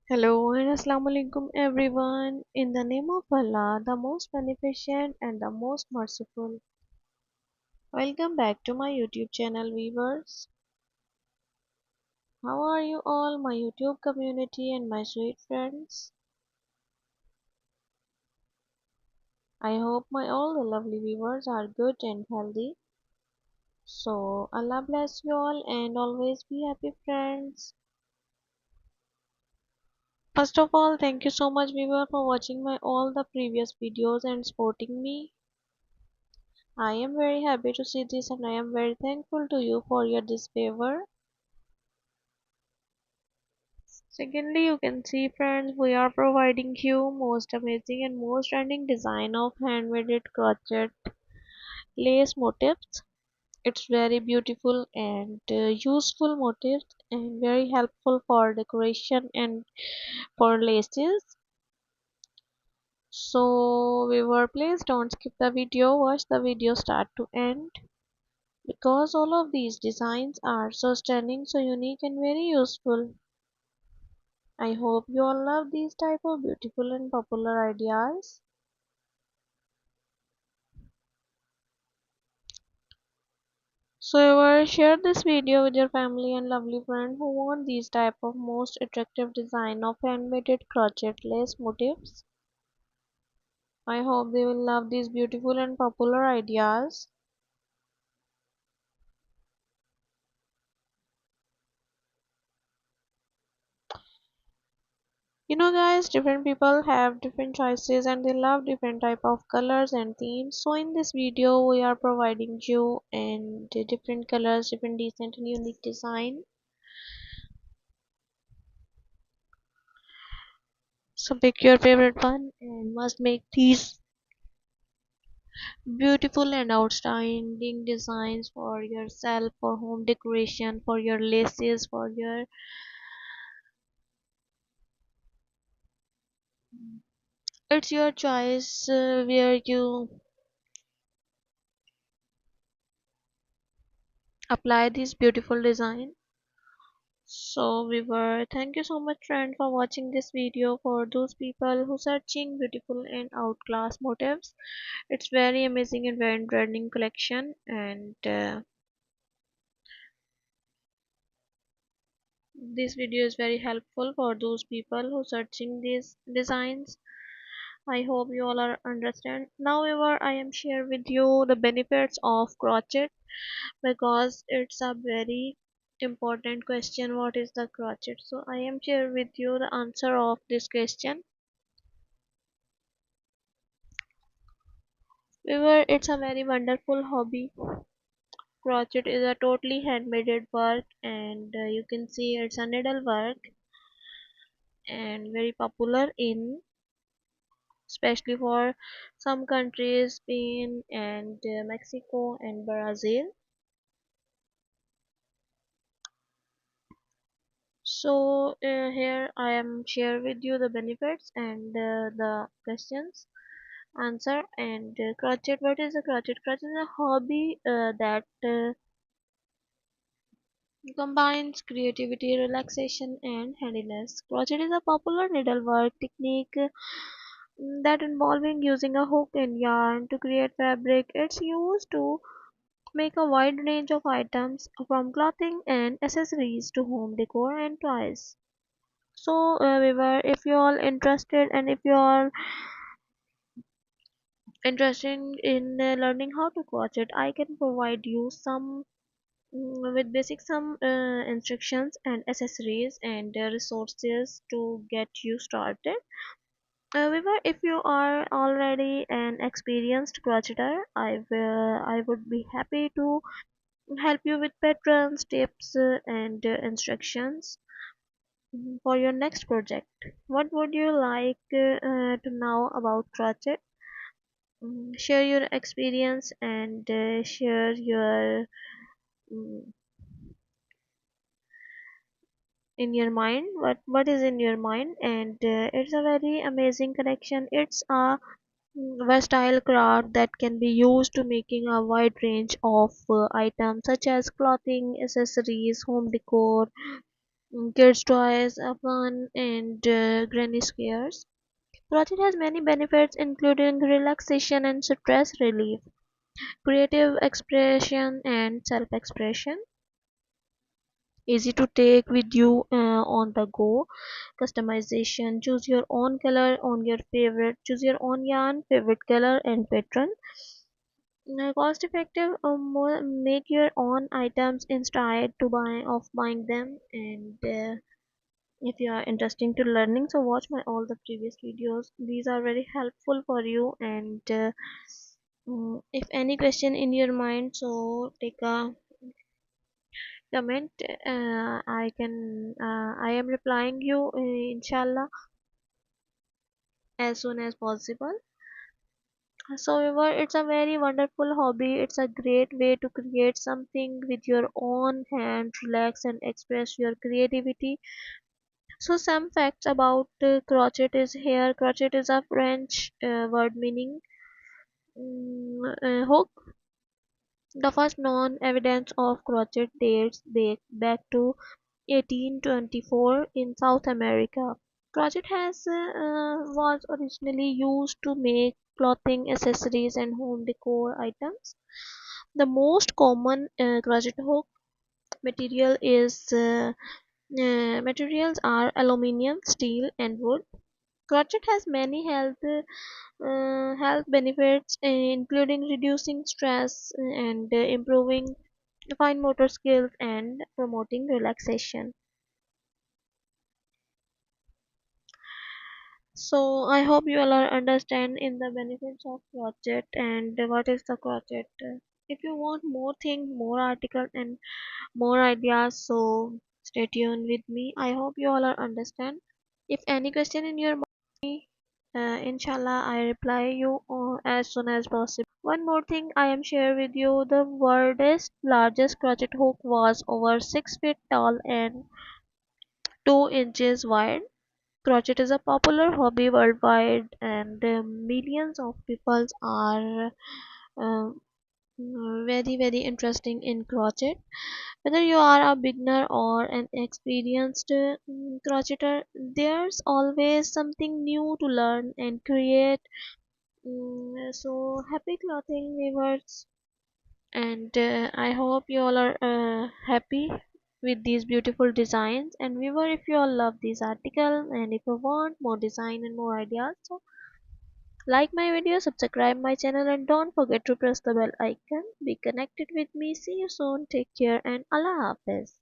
Hello and Assalamu alaikum everyone. In the name of Allah, the most beneficent and the most merciful. Welcome back to my YouTube channel viewers. How are you all, my YouTube community and my sweet friends? I hope my all the lovely viewers are good and healthy. So Allah bless you all and always be happy friends. First of all, thank you so much viewer for watching my all the previous videos and supporting me. I am very happy to see this and I am very thankful to you for your this favor. Secondly, you can see friends, we are providing you most amazing and most trending design of handmade crochet lace motifs. It's very beautiful and useful motifs and very helpful for decoration and for laces. So viewer, please don't skip the video, watch the video start to end. Because all of these designs are so stunning, so unique and very useful. I hope you all love these type of beautiful and popular ideas. So ever share this video with your family and lovely friend who want these type of most attractive design of handmade crochet lace motifs. I hope they will love these beautiful and popular ideas. You know guys, different people have different choices and they love different type of colors and themes. So in this video we are providing you and different colors, different decent and unique design. So pick your favorite one and must make these beautiful and outstanding designs for yourself, for home decoration, for your laces, for your it's your choice where you apply this beautiful design. So viewer, thank you so much friend for watching this video. For those people who searching beautiful and outclass motifs, it's very amazing and very trending collection and this video is very helpful for those people who searching these designs. I hope you all are understand. Now viewer, I am share with you the benefits of crochet because it's a very important question, what is the crochet. So I am share with you the answer of this question. Viewer, it's a very wonderful hobby. Crochet is a totally handmade work and you can see it's a needle work and very popular in especially for some countries, Spain and Mexico and Brazil. So here I am share with you the benefits and the questions answer and crochet. What is a crochet? Crochet is a hobby that combines creativity, relaxation, and handiness. Crochet is a popular needlework technique that involving using a hook and yarn to create fabric. It's used to make a wide range of items from clothing and accessories to home decor and toys. So, Vivek, if you all interested and if you are interested in learning how to crochet, I can provide you some with basic some instructions and accessories and resources to get you started. However, if you are already an experienced crocheter, I would be happy to help you with patterns, tips, and instructions for your next project. What would you like to know about crochet? Share your experience and share your mm, in your mind what is in your mind and it's a very amazing connection. It's a versatile craft that can be used to making a wide range of items such as clothing, accessories, home decor, kids toys, fun, and granny squares. Crochet has many benefits including relaxation and stress relief, creative expression and self-expression, easy to take with you on the go, customization, choose your own color on your favorite, choose your own yarn, favorite color and pattern. Cost effective, make your own items instead to buy of buying them. And if you are interested to learning, so watch my all the previous videos, these are very helpful for you. And if any question in your mind, so take a comment. I am replying you inshallah as soon as possible. So however, it's a very wonderful hobby, it's a great way to create something with your own hand, relax and express your creativity. So some facts about crochet is here. Crochet is a French word meaning hook. The first known evidence of crochet dates back to 1824 in South America. Crochet was originally used to make clothing, accessories, and home decor items. The most common crochet hook material is materials are aluminium, steel, and wood. Crochet has many health benefits, including reducing stress and improving fine motor skills and promoting relaxation. So I hope you all are understand in the benefits of crochet and what is the crochet. If you want more things, more articles and more ideas, so stay tuned with me. I hope you all are understand. If any question in your mind, inshallah I reply you as soon as possible. One more thing I am share with you, the world's largest crochet hook was over 6 feet tall and 2 inches wide. Crochet is a popular hobby worldwide, and millions of people are uh, very interesting in crochet. Whether you are a beginner or an experienced crocheter, there's always something new to learn and create. So happy clothing viewers, and I hope you all are happy with these beautiful designs. And viewer, if you all love this article and if you want more design and more ideas, so like my video, subscribe my channel, and don't forget to press the bell icon. Be connected with me. See you soon. Take care and Allah Hafiz.